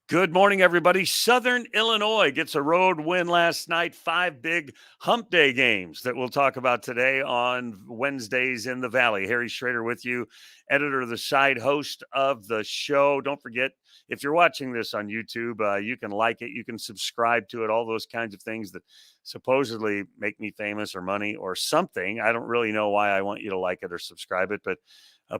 Good morning, everybody. Southern Illinois gets a road win last night. 5 big hump day games that we'll talk about today on Wednesdays in the Valley. Harry Schroeder with you, editor of the site, host of the show. Don't forget, if you're watching this on YouTube, you can like it, you can subscribe to it, all those kinds of things that supposedly make me famous or money or something. I don't really know why I want you to like it or subscribe it, but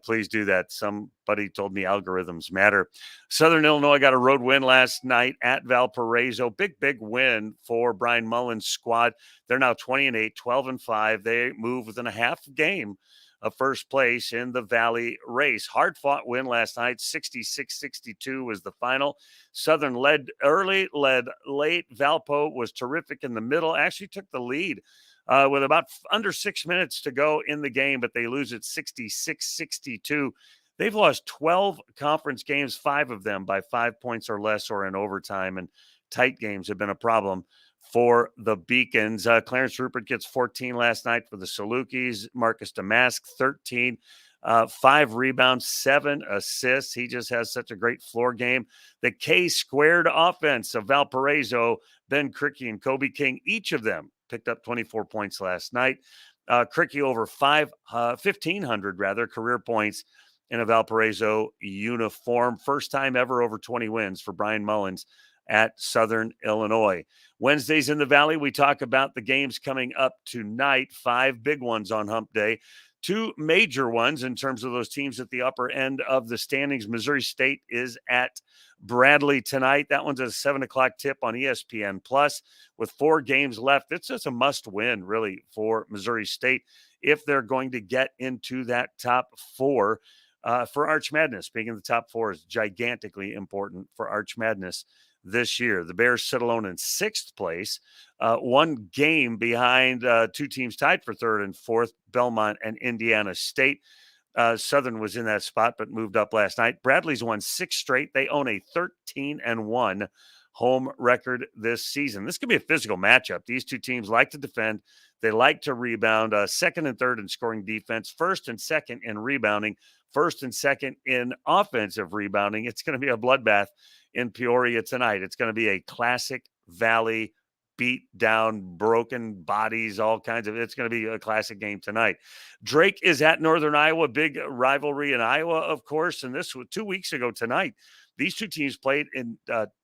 please do that. Somebody told me algorithms matter. Southern Illinois got a road win last night at Valparaiso. Big win for Brian Mullen's squad. They're now 20-8, 12-5. They move within a half game of first place in the Valley race. Hard fought win last night. 66-62 was the final. Southern led early, led late. Valpo was terrific in the middle, actually took the lead with about under 6 minutes to go in the game, but they lose it 66-62. They've lost 12 conference games, 5 of them by 5 points or less or in overtime, and tight games have been a problem for the Beacons. Clarence Rupert gets 14 last night for the Salukis. Marcus Damask, 13. 5 rebounds, 7 assists. He just has such a great floor game. The K-squared offense of Valparaiso, Ben Cricky and Kobe King, each of them picked up 24 points last night. Cricky over 1,500 career points in a Valparaiso uniform. First time ever over 20 wins for Brian Mullins at Southern Illinois. Wednesdays in the Valley, we talk about the games coming up tonight. 5 big ones on Hump Day. 2 major ones in terms of those teams at the upper end of the standings. Missouri State is at Bradley tonight. That one's a 7 o'clock tip on ESPN Plus. With 4 games left, it's just a must win, really, for Missouri State if they're going to get into that top 4. For Arch Madness. Being in the top 4 is gigantically important for Arch Madness this year. The Bears sit alone in 6th place, 1 game behind 2 teams tied for 3rd and 4th, Belmont and Indiana State. Southern was in that spot, but moved up last night. Bradley's won 6 straight. They own a 13-1 home record this season. This could be a physical matchup. These 2 teams like to defend. They like to rebound. 2nd and 3rd in scoring defense, 1st and 2nd in rebounding, 1st and 2nd in offensive rebounding. It's going to be a bloodbath in Peoria tonight. It's going to be a classic Valley beat down, broken bodies, all kinds of. It's going to be a classic game tonight. Drake is at Northern Iowa, big rivalry in Iowa, of course. And this was 2 weeks ago tonight. These 2 teams played in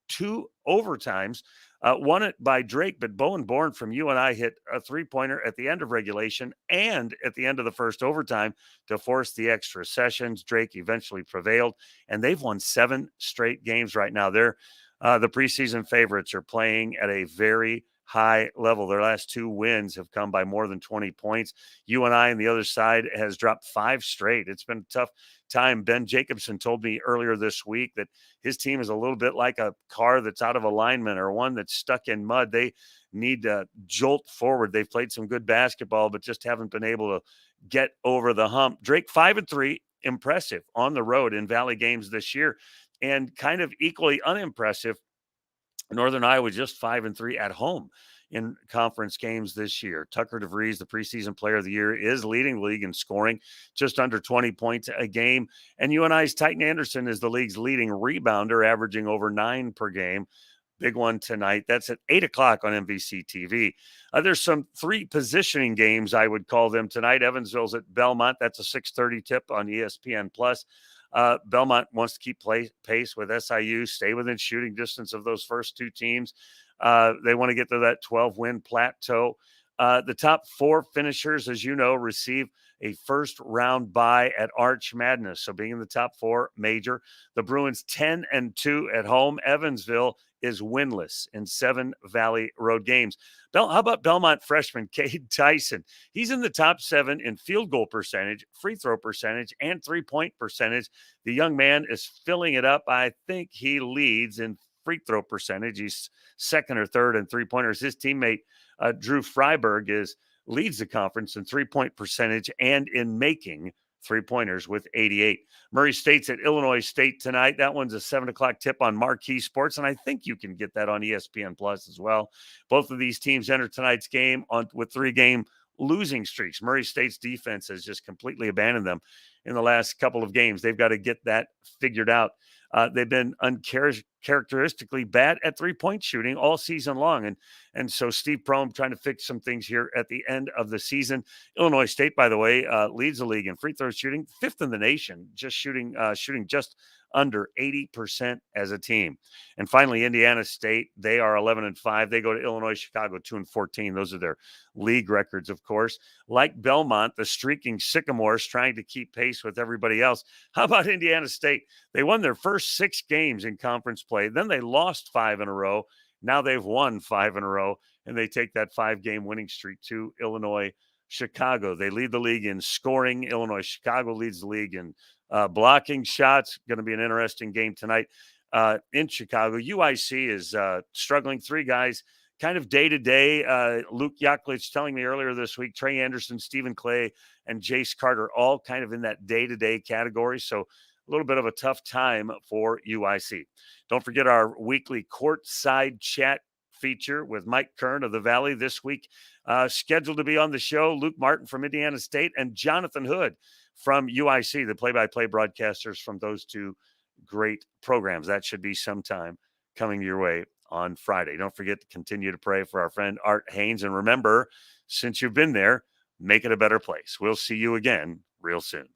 2 overtimes. Won it by Drake, but Bowen Bourne from UNI hit a 3-pointer at the end of regulation and at the end of the first overtime to force the extra sessions. Drake eventually prevailed, and they've won 7 straight games right now. They're the preseason favorites are playing at a very high level. Their last 2 wins have come by more than 20 points. UNI on the other side has dropped 5 straight. It's been a tough time. Ben Jacobson told me earlier this week that his team is a little bit like a car that's out of alignment or one that's stuck in mud. They need to jolt forward. They've played some good basketball, but just haven't been able to get over the hump. Drake 5-3, impressive on the road in Valley games this year, and kind of equally unimpressive. Northern Iowa just 5-3 at home in conference games this year. Tucker DeVries, the preseason player of the year, is leading the league in scoring, just under 20 points a game. And UNI's Titan Anderson is the league's leading rebounder, averaging over 9 per game. Big one tonight. That's at 8 o'clock on MVC TV. There's some 3 positioning games, I would call them tonight. Evansville's at Belmont. That's a 6:30 tip on ESPN Plus. Belmont wants to keep pace with SIU, stay within shooting distance of those first 2 teams. They want to get to that 12-win plateau. The top 4 finishers, as you know, receive a first-round bye at Arch Madness. So being in the top 4, major. The Bruins 10-2 at home. Evansville is winless in 7 Valley Road games. How about Belmont freshman Cade Tyson? He's in the top 7 in field goal percentage, free throw percentage, and 3-point percentage. The young man is filling it up. I think he leads in free throw percentage. He's 2nd or 3rd in 3-pointers. His teammate, Drew Freiberg, leads the conference in 3-point percentage and in making 3-pointers with 88. Murray State's at Illinois State tonight. That one's a 7 o'clock tip on Marquee Sports, and I think you can get that on ESPN Plus as well. Both of these teams enter tonight's game with 3-game losing streaks. Murray State's defense has just completely abandoned them in the last couple of games. They've got to get that figured out. They've been uncharacteristically bad at 3-point shooting all season long. And so Steve Prohm trying to fix some things here at the end of the season. Illinois State, by the way, leads the league in free throw shooting, fifth in the nation, just shooting just under 80% as a team. And finally, Indiana State, they are 11-5. They go to Illinois, Chicago 2-14. Those are their league records, of course. Like Belmont, the streaking Sycamores trying to keep pace with everybody else. How about Indiana State? They won their first 6 games in conference play. Then they lost 5 in a row. Now they've won 5 in a row, and they take that 5-game winning streak to Illinois, Chicago. They lead the league in scoring. Illinois, Chicago leads the league in blocking shots. Going to be an interesting game tonight in Chicago. UIC is struggling. 3 guys kind of day to day. Luke Yaklich telling me earlier this week, Trey Anderson, Stephen Clay, and Jace Carter all kind of in that day to day category. So a little bit of a tough time for UIC. Don't forget our weekly courtside chat feature with Mike Kern of the Valley this week. Scheduled to be on the show, Luke Martin from Indiana State and Jonathan Hood from UIC, the play-by-play broadcasters from those 2 great programs. That should be sometime coming your way on Friday. Don't forget to continue to pray for our friend Art Haynes. And remember, since you've been there, make it a better place. We'll see you again real soon.